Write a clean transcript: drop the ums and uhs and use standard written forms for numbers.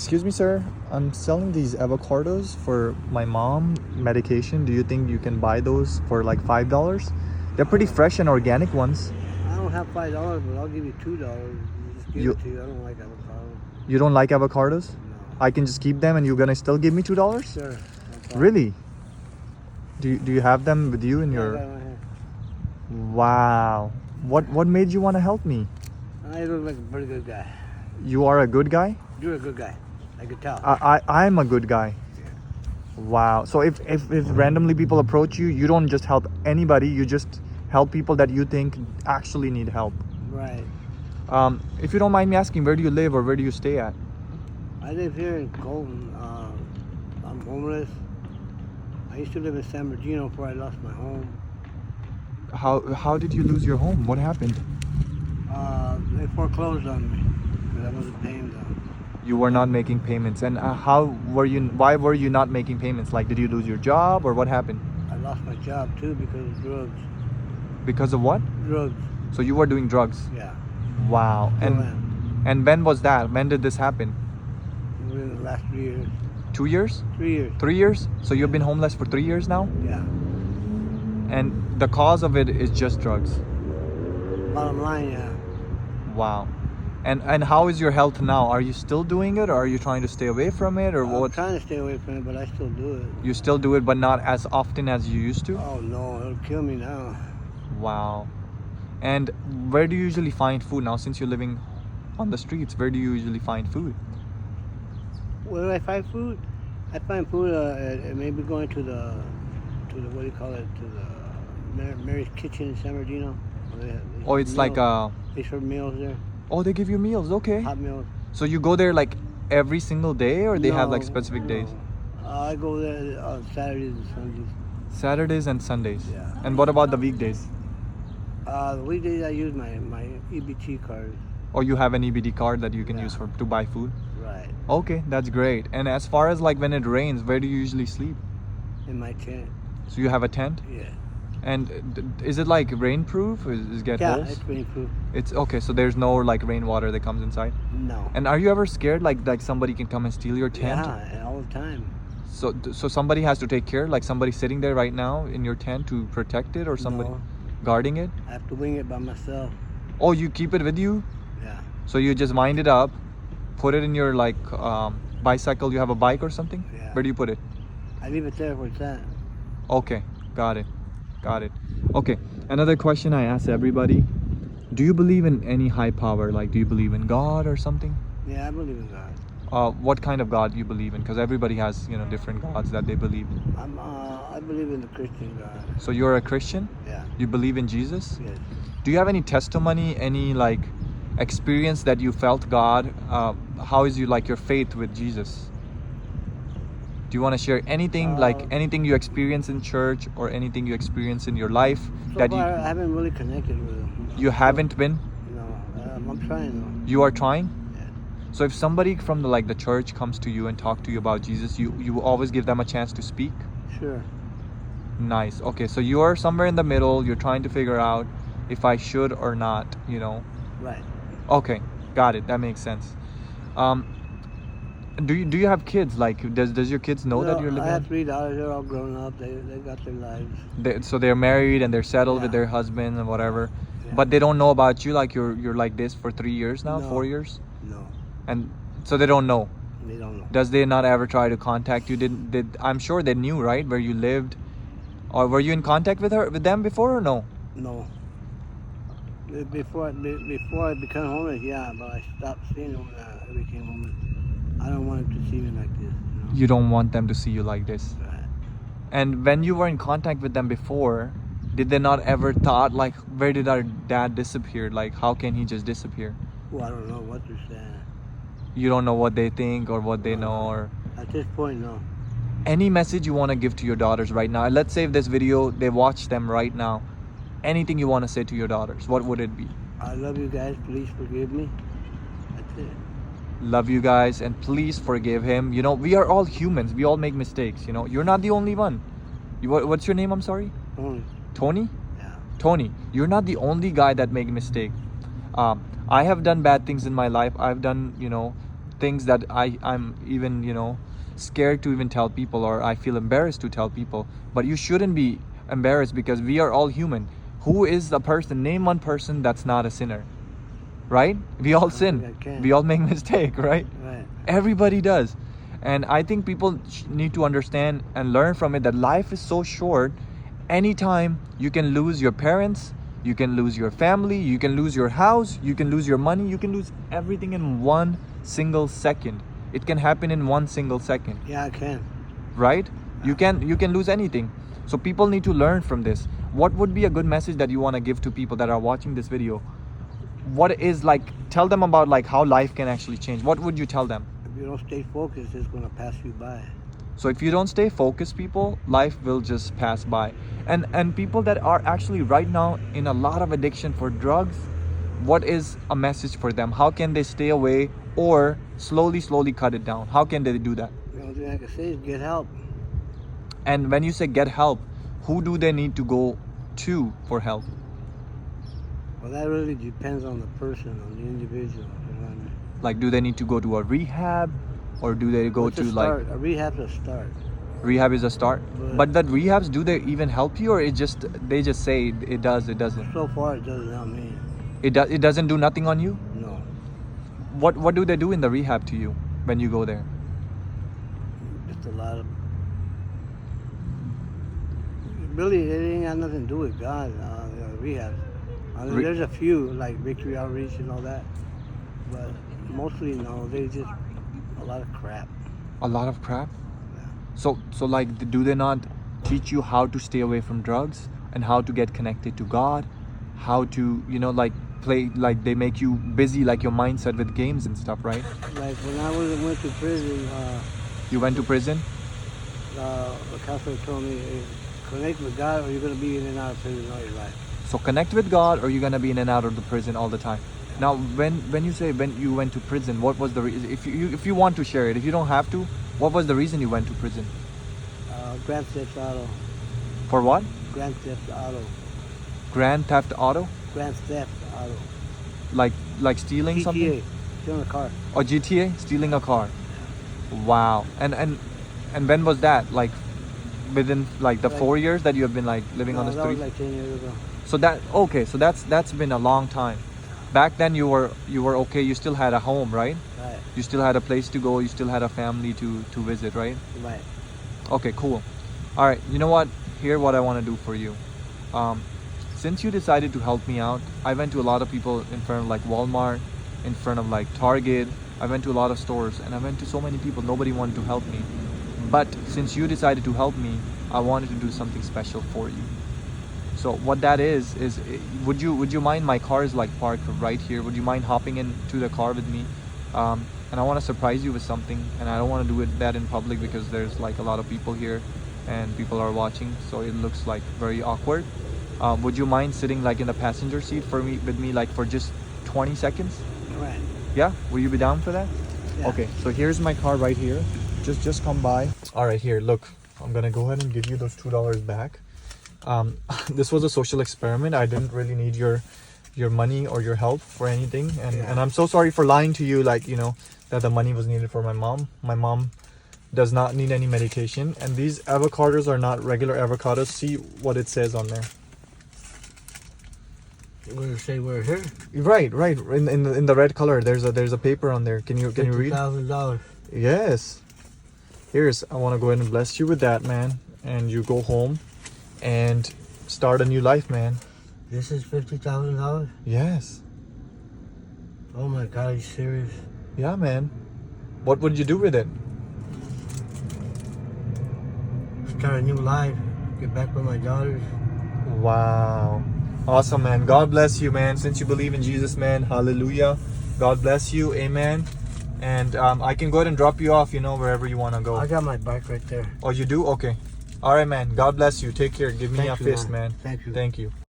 Excuse me, sir. I'm selling these avocados for my mom medication. Do you think you can buy those for like $5? They're pretty fresh and organic ones. I don't have $5, but I'll give you $2. Just give You- it to you. I don't like avocado. You don't like avocados? No. I can just keep them and you're gonna still give me $2? Sure. No problem. Really? Do you have them with you in Yeah, I your... got it right here. Wow. What made you want to help me? I look like a pretty good guy. You are a good guy? You're a good guy. I could tell. I'm a good guy. Wow. So if randomly people approach you, you don't just help anybody, you just help people that you think actually need help. Right. If you don't mind me asking, where do you live or where do you stay at? I live here in Colton. I'm homeless. I used to live in San Bernardino before I lost my home. How did you lose your home? What happened? They foreclosed on me because I wasn't paying them. You were not making payments, and why were you not making payments? Like, did you lose your job or what happened? I lost my job too because of drugs. Because of what? Drugs. So you were doing drugs? Yeah. Wow. And when was that? When did this happen? Within the last 3 years. 2 years? 3 years. 3 years? So you've been homeless for 3 years now? Yeah. And the cause of it is just drugs. Bottom line, yeah. Wow. And how is your health now? Are you still doing it, or are you trying to stay away from it, or I'm what? trying to stay away from it, but I still do it. You still do it, but not as often as you used to? Oh no, it'll kill me now. Wow. And where do you usually find food now, since you're living on the streets? Where do you usually find food? Where do I find food? I find food maybe going to the what do you call it, to the Mary's Kitchen in San Bernardino. Oh, it's like they serve meals there, oh, they give you meals. Okay. hot meals. So you go there like every single day, or they have like No, specific days? no. I go there on Saturdays and Sundays. Saturdays and Sundays. Yeah. And what about the weekdays? The weekdays I use my EBT card. Or you have an EBD card that you can Yeah. use to buy food? Right. Okay, that's great. And as far as like when it rains, where do you usually sleep? In my tent. So you have a tent? Yeah. And is it like rainproof? Is it get Yeah, holes? it's rainproof. It's okay. So there's no like rainwater that comes inside. No. And are you ever scared like somebody can come and steal your tent? Yeah, all the time. So somebody has to take care, like somebody sitting there right now in your tent to protect it, or somebody No, guarding it? I have to wing it by myself. Oh, you keep it with you? Yeah. So you just wind it up, put it in your like bicycle. You have a bike or something? Yeah. Where do you put it? I leave it there where it's at. Okay, got it. Okay, another question I ask everybody: do you believe in any high power? Like, do you believe in God or something? Yeah, I believe in God. What kind of God you believe in? Because everybody has, different gods that they believe in. I believe in the Christian God. So you're a Christian? Yeah. You believe in Jesus? Yes. Do you have any testimony, any like experience that you felt God? How is your faith with Jesus? Do you want to share anything, like anything you experience in church or anything you experience in your life So far, I haven't really connected with him. you haven't been? No, I'm trying though. You are trying? Yeah. So if somebody from the church comes to you and talk to you about Jesus, you always give them a chance to speak? Sure. Nice. Okay, so you're somewhere in the middle. You're trying to figure out if I should or not, Right. Okay, got it. That makes sense. Do you have kids? Like, does your kids know that you're living? I have 3 daughters. They're all grown up. They got their lives. So they're married and they're settled with Yeah. their husband and whatever, Yeah. but they don't know about you. Like you're like this for 3 years now, No. 4 years, No, and so they don't know. they don't know. Does they not ever try to contact you? Did I'm sure they knew, right, where you lived, or were you in contact with them before or no? No. Before I became homeless, yeah, but I stopped seeing them when I became homeless. I don't want them to see me like this. You don't want them to see you like this. Right. And when you were in contact with them before, did they not ever thought like, where did our dad disappear? Like, how can he just disappear? Well, I don't know what they're saying. You don't know what they think or what they know, or At this point, no. any message you want to give to your daughters right now. Let's say if this video, they watch them right now, anything you want to say to your daughters, what would it be? I love you guys. Please forgive me. That's it. Love you guys and please forgive him. We are all humans. We all make mistakes. You're not the only one. What's your name? I'm sorry. Only. Tony? Yeah. Tony, you're not the only guy that make mistake. I have done bad things in my life. I've done, things that I'm even, you know, scared to even tell people, or I feel embarrassed to tell people. But you shouldn't be embarrassed, because we are all human. Who is the person? Name one person that's not a sinner, right? We all sin. We all make mistake, right? Right. Everybody does. And I think people need to understand and learn from it that life is so short. Anytime you can lose your parents, you can lose your family, you can lose your house, you can lose your money, you can lose everything in one single second. It can happen in one single second. Yeah, I can. Right? You can lose anything. So people need to learn from this. What would be a good message that you want to give to people that are watching this video? What is, like, tell them about like how life can actually change. What would you tell them? If you don't stay focused, it's going to pass you by. So if you don't stay focused, people, life will just pass by. And people that are actually right now in a lot of addiction for drugs, what is a message for them? How can they stay away or slowly cut it down? How can they do that? The only thing I can say is get help. And when you say get help, who do they need to go to for help? Well, that really depends on the person, on the individual. You know what I mean? Like, do they need to go to a rehab, or do they go What's to a like start? A rehab's a start. rehab is a start? But that rehabs, do they even help you, or they just say it doesn't? So far, it doesn't help me. It doesn't do nothing on you? No. What do they do in the rehab to you when you go there? Just a lot of. Really, it ain't got nothing to do with God. Rehab. I mean, there's a few like Victory Outreach and all that, but mostly no. They just a lot of crap. A lot of crap? Yeah. So like, do they not teach you how to stay away from drugs and how to get connected to God? How to, you know, like play, like they make you busy, like your mindset with games and stuff, right? Like when I went to prison, You went to prison? the counselor told me, hey, connect with God or you're going to be in and out of prison all your life. So connect with God, or you're gonna be in and out of the prison all the time. Now, when you say when you went to prison, what was the reason? If you want to share it, if you don't have to, what was the reason you went to prison? Grand Theft Auto. For what? Grand Theft Auto. Grand Theft Auto? Grand Theft Auto. Like stealing GTA. something? Stealing a car. Or GTA? Stealing a car? Wow. And when was that? Like within like the Like- 4 years that you have been like living on the That street? was like 10 years ago. So that's been a long time. Back then you were okay. You still had a home, right? Right. You still had a place to go. You still had a family to visit, right? Right. Okay, cool. All right, you know what? Here, what I want to do for you. Since you decided to help me out, I went to a lot of people in front of like Walmart, in front of like Target. I went to a lot of stores, and I went to so many people. Nobody wanted to help me. But since you decided to help me, I wanted to do something special for you. So what that is would you mind, my car is like parked right here, would you mind hopping into the car with me? And I want to surprise you with something, and I don't want to do that in public because there's like a lot of people here and people are watching, so it looks like very awkward. Would you mind sitting like in the passenger seat with me like for just 20 seconds? Right. Yeah, will you be down for that? Yeah. Okay, so here's my car right here. Just come by. All right, here, look, I'm gonna go ahead and give you those $2 back. This was a social experiment. I didn't really need your money or your help for anything, and I'm so sorry for lying to you, like, you know, that the money was needed for my mom. My mom does not need any medication, and these avocados are not regular avocados. See what it says on there. What does it say? We're here. Right. In the red color, there's a paper on there. Can you read? $50,000. Yes. I want to go ahead and bless you with that, man, and you go home and start a new life, man. This is $50,000. Yes. Oh my God, are you serious? Yeah, man. What would you do with it? Start a new life. Get back with my daughters. Wow. Awesome, man. God bless you, man. Since you believe in Jesus, man, hallelujah. God bless you, amen. And I can go ahead and drop you off, you know, wherever you want to go. I got my bike right there. Oh, you do? Okay. All right, man. God bless you. Take care. Give me Thank a you, fist, man. Thank you. Thank you.